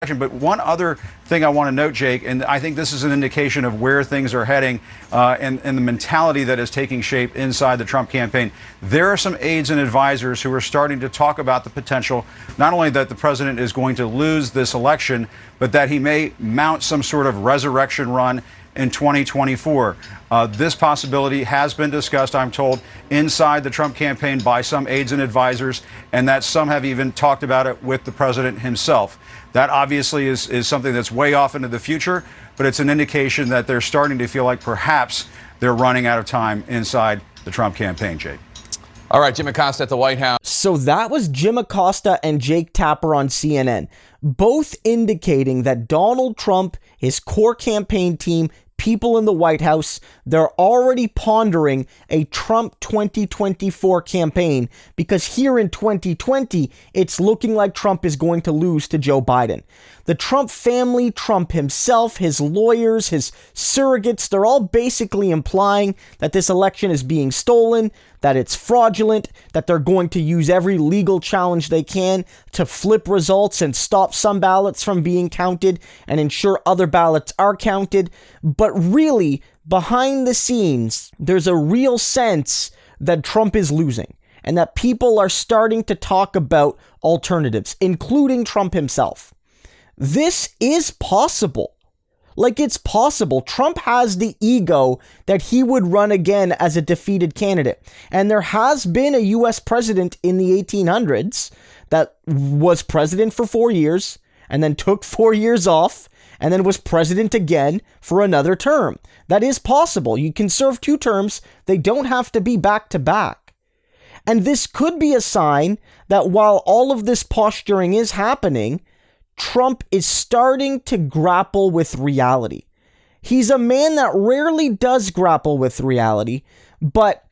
But one other thing I want to note, Jake, and I think this is an indication of where things are heading and the mentality that is taking shape inside the Trump campaign. There are some aides and advisors who are starting to talk about the potential, not only that the president is going to lose this election, but that he may mount some sort of resurrection run in 2024. This possibility has been discussed, I'm told, inside the Trump campaign by some aides and advisors, and that some have even talked about it with the president himself. That obviously is something that's way off into the future, but it's an indication that they're starting to feel like perhaps they're running out of time inside the Trump campaign, Jake. All right, Jim Acosta at the White House. So that was Jim Acosta and Jake Tapper on CNN, both indicating that Donald Trump, his core campaign team, people in the White House, they're already pondering a Trump 2024 campaign because here in 2020, it's looking like Trump is going to lose to Joe Biden. The Trump family, Trump himself, his lawyers, his surrogates, they're all basically implying that this election is being stolen, that it's fraudulent, that they're going to use every legal challenge they can to flip results and stop some ballots from being counted and ensure other ballots are counted. But really, behind the scenes, there's a real sense that Trump is losing and that people are starting to talk about alternatives, including Trump himself. This is possible. Like, it's possible. Trump has the ego that he would run again as a defeated candidate. And there has been a U.S. president in the 1800s that was president for 4 years and then took 4 years off and then was president again for another term. That is possible. You can serve 2 terms. They don't have to be back to back. And this could be a sign that while all of this posturing is happening, Trump is starting to grapple with reality. He's a man that rarely does grapple with reality, but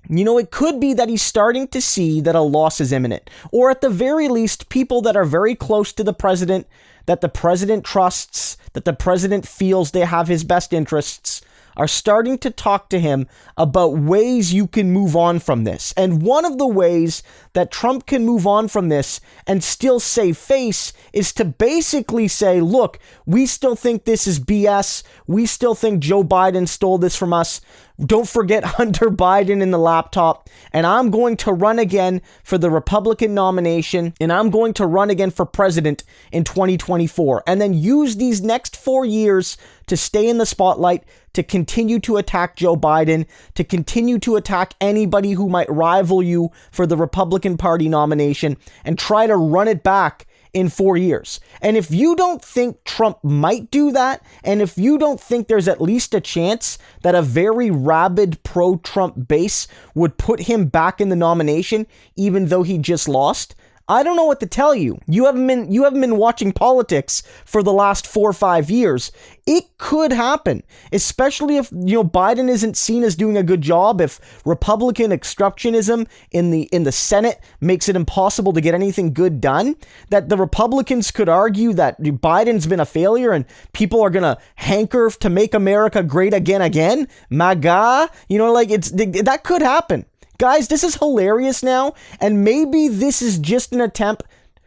it could be that he's starting to see that a loss is imminent, or at the very least, people that are very close to the president, that the president trusts, that the president feels they have his best interests, are starting to talk to him about ways you can move on from this. And one of the ways that Trump can move on from this and still save face is to basically say, look, we still think this is BS. We still think Joe Biden stole this from us. Don't forget Hunter Biden in the laptop. And I'm going to run again for the Republican nomination. And I'm going to run again for president in 2024. And then use these next 4 years to stay in the spotlight, to continue to attack Joe Biden, to continue to attack anybody who might rival you for the Republican Party nomination, and try to run it back in 4 years. And if you don't think Trump might do that, and if you don't think there's at least a chance that a very rabid pro-Trump base would put him back in the nomination, even though he just lost, I don't know what to tell you. You haven't been watching politics for the last 4 or 5 years. It could happen, especially if Biden isn't seen as doing a good job. If Republican obstructionism in the Senate makes it impossible to get anything good done, that the Republicans could argue that Biden's been a failure and people are gonna hanker to make America great again. MAGA, that could happen. Guys, this is hilarious now, and maybe this is just an attempt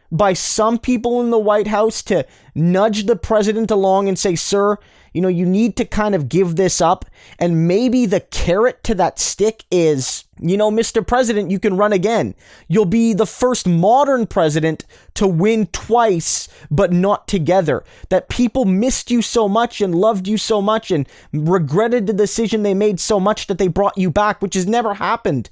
by some people in the White House to nudge the president along and say, sir, you need to kind of give this up. And maybe the carrot to that stick is, Mr. President, you can run again. You'll be the first modern president to win twice, but not together. That people missed you so much and loved you so much and regretted the decision they made so much that they brought you back, which has never happened,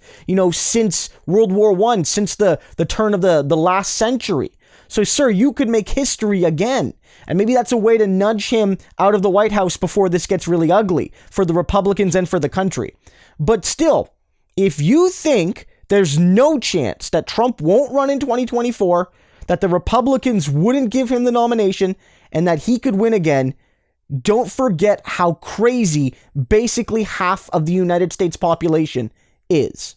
since World War I, since the turn of the last century. So, sir, you could make history again. And maybe that's a way to nudge him out of the White House before this gets really ugly for the Republicans and for the country. But still, if you think there's no chance that Trump won't run in 2024, that the Republicans wouldn't give him the nomination, and that he could win again, don't forget how crazy basically half of the United States population is.